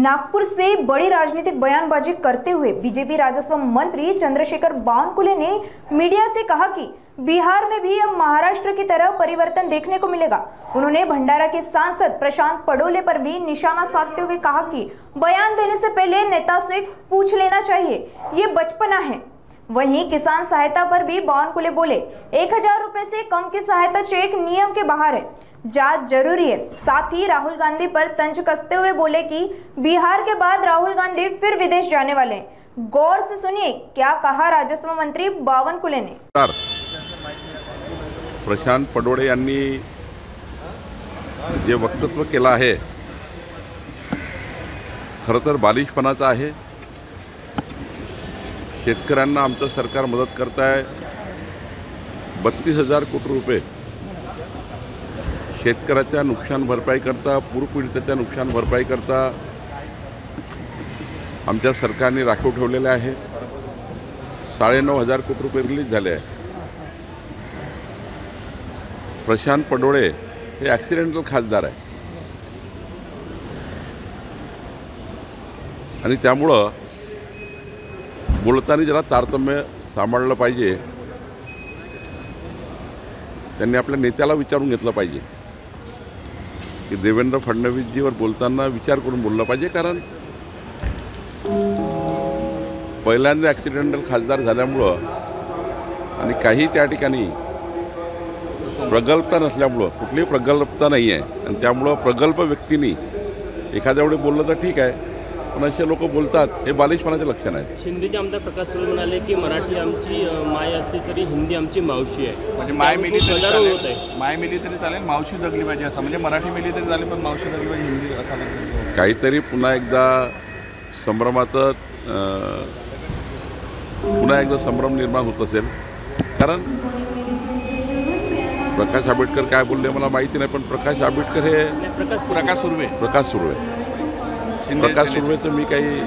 नागपुर से बड़ी राजनीतिक बयानबाजी करते हुए बीजेपी राजस्व मंत्री चंद्रशेखर बावनकुले ने मीडिया से कहा कि बिहार में भी अब महाराष्ट्र की तरह परिवर्तन देखने को मिलेगा। उन्होंने भंडारा के सांसद प्रशांत पडोले पर भी निशाना साधते हुए कहा कि बयान देने से पहले नेता से पूछ लेना चाहिए, ये बचपना है। वहीं किसान सहायता पर भी बावनकुले बोले, 1000 रुपए से कम की सहायता चेक नियम के बाहर है, जांच जरूरी है। साथ ही राहुल गांधी पर तंज कसते हुए बोले कि बिहार के बाद राहुल गांधी फिर विदेश जाने वाले हैं। गौर से सुनिए क्या कहा राजस्व मंत्री बावनकुले ने। प्रशांत पडोळे यांनी जे वक्तव्य केलं आहे खरं तर बालिशपणाचं आहे। शेतकऱ्यांना आमचं सरकार मदत करत आहे। 32,000 कोटी रुपये शेतकऱ्याच्या नुकसान भरपाई करता, पूरपीडिताच्या नुकसान भरपाई करता आमच्या सरकारने राखीव ठेवलेले आहे। 9,500 कोटी रुपये रिलीज झाले आहे। प्रशांत पडोळे हे ॲक्सिडेंटल खासदार आहे आणि त्यामुळं बोलताना जरा तारतम्य सांभाळलं पाहिजे। त्यांनी आपल्या नेत्याला विचारून घेतलं पाहिजे की देवेंद्र फडणवीसजीवर बोलताना विचार करून बोललं पाहिजे, कारण पहिल्यांदा ॲक्सिडेंटल खासदार झाल्यामुळं आणि काही त्या ठिकाणी प्रगल्भता नसल्यामुळं, कुठलीही प्रगल्भता नाही आहे आणि त्यामुळं प्रगल्भ व्यक्तींनी एखाद्या वेळी बोललं तर ठीक आहे, पण असे लोक बोलतात हे बालिशपणाचे लक्षण आहे। शिंदेचे आमदार प्रकाश सुळे म्हणाले की मराठी आमची माय असली तरी हिंदी आमची मावशी आहे। म्हणजे माय मिली तरी चालेल, माय मिली तरी चालेल, मावशी जगली पाहिजे असं, म्हणजे मराठी मिली तरी चालेल पण मावशी जगली पाहिजे हिंदी असा काहीतरी पुन्हा एकदा संभ्रमाचं पुन्हा एकदा संभ्रम निर्माण होत असेल। कारण प्रकाश आंबेडकर काय बोलले मला माहिती नाही, पण प्रकाश आंबेडकर हे प्रकाश सुर्वे तर मी काही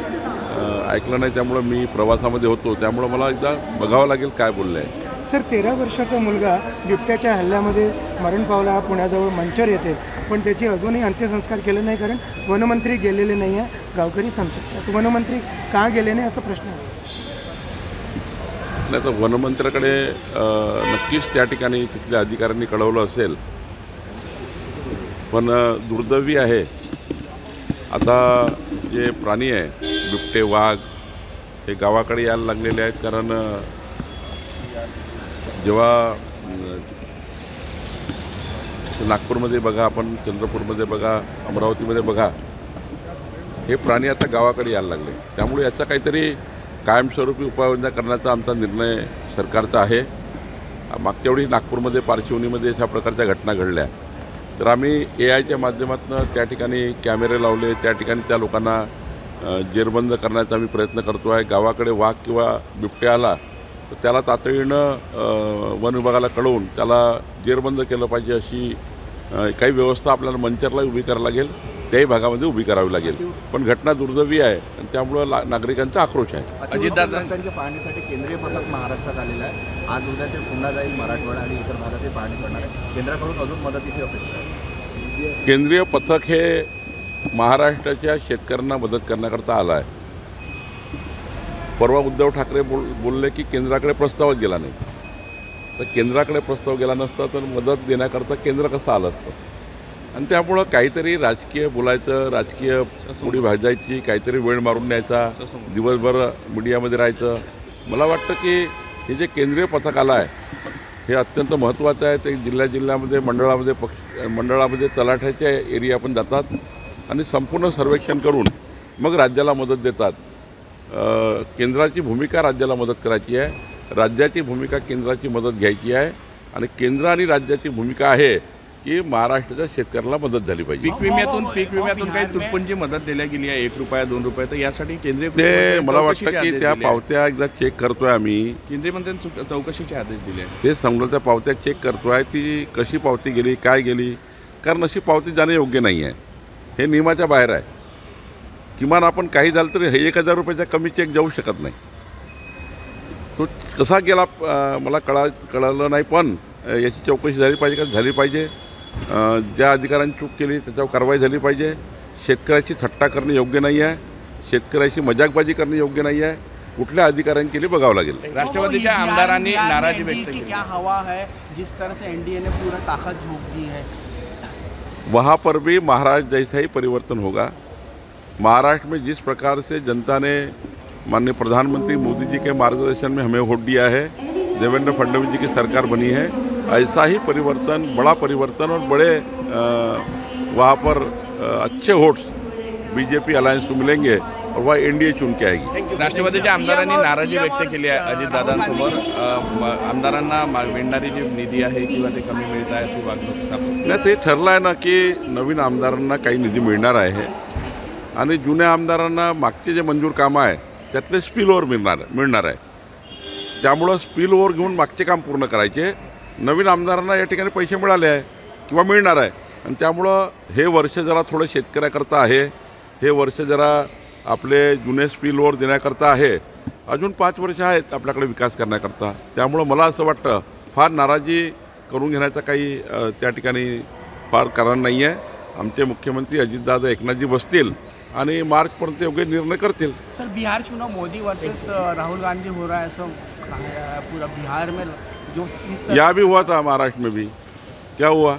ऐकलं नाही, त्यामुळे मी प्रवासामध्ये होतो, त्यामुळे मला एकदा बघावं लागेल काय बोलले आहे। सर, 13 वर्षाचा मुलगा बिबट्याच्या हल्ल्यामध्ये मरण पावला, पुण्याजवळ मंचर येते, पण त्याची अजूनही अंत्यसंस्कार केले नाही कारण वनमंत्री गेलेले नाही आहे, गावकरी सांगतात। वनमंत्री का गेले नाही असा प्रश्न आहे। नाही तर वनमंत्र्याकडे नक्कीच त्या ठिकाणी तिथल्या अधिकाऱ्यांनी कळवलं असेल, पण दुर्दैवी आहे आता जे प्राणी आहे बिबटे, वाघ हे गावाकडे यायला लागलेले आहेत। कारण जेव्हा नागपूरमध्ये बघा, आपण चंद्रपूरमध्ये बघा, अमरावतीमध्ये बघा, हे प्राणी आता गावाकडे यायला लागले। त्यामुळे याचा काहीतरी कायमस्वरूपी उपाययोजना करण्याचा आमचा निर्णय सरकारचा आहे। मागच्या वेळी नागपूरमध्ये पार्श्वभूमीमध्ये अशा प्रकारच्या घटना घडल्या, तर आम्ही AIच्या माध्यमातून त्या ठिकाणी कॅमेरे लावले, त्या ठिकाणी त्या लोकांना जेरबंद करण्याचा आम्ही प्रयत्न करतो आहे। गावाकडे वाघ किंवा बिबट्या आला तर त्याला तातडीनं वन विभागाला कळवून त्याला जेरबंद केलं पाहिजे, अशी काही व्यवस्था आपल्याला मंचरला उभी करावी लागेल, त्याही भागामध्ये उभी करावी लागेल। पण घटना दुर्दैवी आहे आणि त्यामुळं नागरिकांचा आक्रोश आहे। अजितदादांच्या पाहणीसाठी केंद्रीय पथक महाराष्ट्रात आलेलं आहे। आज उद्या ते पुन्हा जाईल मराठवाडा आणि इतर भागात पाहणी करणार आहे। केंद्राकडून अजून मदतीची अपेक्षा आहे। केंद्रीय पथक हे महाराष्ट्राच्या शेतकऱ्यांना मदत करण्याकरता आलं आहे। परवा उद्धव ठाकरे बोलले की केंद्राकडे प्रस्तावच गेला नाही, तर केंद्राकडे प्रस्ताव गेला नसता तर मदत देण्याकरता केंद्र कसं आलं असतं। आणि त्यामुळं काहीतरी राजकीय बोलायचं, राजकीय उडी भाजायची, काहीतरी वेळ मारून न्यायचा, दिवसभर मीडियामध्ये राहायचं। मला वाटतं की हे जे केंद्रीय पथक आलं आहे हे अत्यंत महत्त्वाचं आहे। ते जिल्ह्यामध्ये मंडळामध्ये तलाठ्याच्या एरिया पण जातात आणि संपूर्ण सर्वेक्षण करून मग राज्याला मदत देतात। केंद्राची भूमिका राज्याला मदत करायची आहे, राज्याची भूमिका केंद्राची मदत घ्यायची आहे आणि केंद्र आणि राज्याची भूमिका आहे की महाराष्ट्राच्या शेतकऱ्याला मदत झाली पाहिजे। पीक विम्यातून काही तुटपुंजी मदत दिल्या गेली आहे, 1 रुपया 2 रुपये, तर यासाठी केंद्रीय ते मला वाटतं की त्या पावत्या एकदा चेक करतोय आम्ही। केंद्रीय मंत्र्यांनी चौकशीचे आदेश दिले आहेत, ते समजा त्या पावत्या चेक करतोय, ती कशी पावती गेली, काय गेली, कारण अशी पावती जाणे योग्य नाही आहे, हे नियमाच्या बाहेर आहे। किमान आपण काही झालं तरी 1000 रुपयाच्या कमी चेक जाऊ शकत नाही। तो कसा गेला मला कळलं नाही, पण याची चौकशी झाली पाहिजे का झाली पाहिजे। ज्या अधिकाऱ्यांनी चूक केली त्याच्यावर कारवाई झाली पाहिजे शेतकऱ्याची थट्टा करणे योग्य नाही आहे, शेतकऱ्याची मजाकबाजी करणे योग्य नाही आहे, कुठल्या अधिकाऱ्यांनी केली बघावं लागेल. राष्ट्रवादीच्या आमदारांनी नाराजी व्यक्त की केली. क्या हवा है जिस तरह से एनडीए ने पूरा ताकत झोंक दी है. वहाँ पर भी महाराष्ट्र जैसा ही परिवर्तन होगा. महाराष्ट्र में जिस प्रकार से जनता ने माननीय प्रधानमंत्री मोदी जी के मार्गदर्शन में हमें वोट दिया है, देवेंद्र फडणवीस जी की सरकार बनी है, ऐसा ही परिवर्तन, बड़ा परिवर्तन और बड़े वहाँ पर अच्छे वोट्स बीजेपी अलायंस को मिलेंगे और वह एनडीए चुन के आएगी. राष्ट्रवादीच्या आमदारांनी नाराजी व्यक्त केली आहे अजितदादांसमोर. आमदारांना मिळणारी जी निधी आहे किंवा ते कमी मिळत आहे अशी वागणूक. नाही, ते ठरलं आहे ना की नवीन आमदारांना काही निधी मिळणार आहे आणि जुन्या आमदारांना मागचे जे मंजूर कामं आहे त्यातले स्पिल ओव्हर मिळणार आहे. त्यामुळं स्पिल ओव्हर घेऊन मागचे काम पूर्ण करायचे. नवीन आमदारांना या ठिकाणी पैसे मिळाले आहे किंवा मिळणार आहे आणि त्यामुळं हे वर्ष जरा थोडं शेतकऱ्याकरता आहे, हे वर्ष जरा आपले जुने स्पिल ओव्हर देण्याकरता आहे. अजून 5 वर्ष आहेत आपल्याकडे विकास करण्याकरता. त्यामुळं मला असं वाटतं फार नाराजी करून घेण्याचं काही त्या ठिकाणी फार कारण नाही आहे. आमचे मुख्यमंत्री अजितदादा एकनाथजी बसतील आणि मार्चपर्यंत योग्य निर्णय करतील. सर बिहार चुनाव मोदी वर्सेस राहुल गांधी हो रहा है, ऐसा पूरा बिहार में जो इस तरह यहाँ भी हुआ था, महाराष्ट्र में भी क्या हुआ.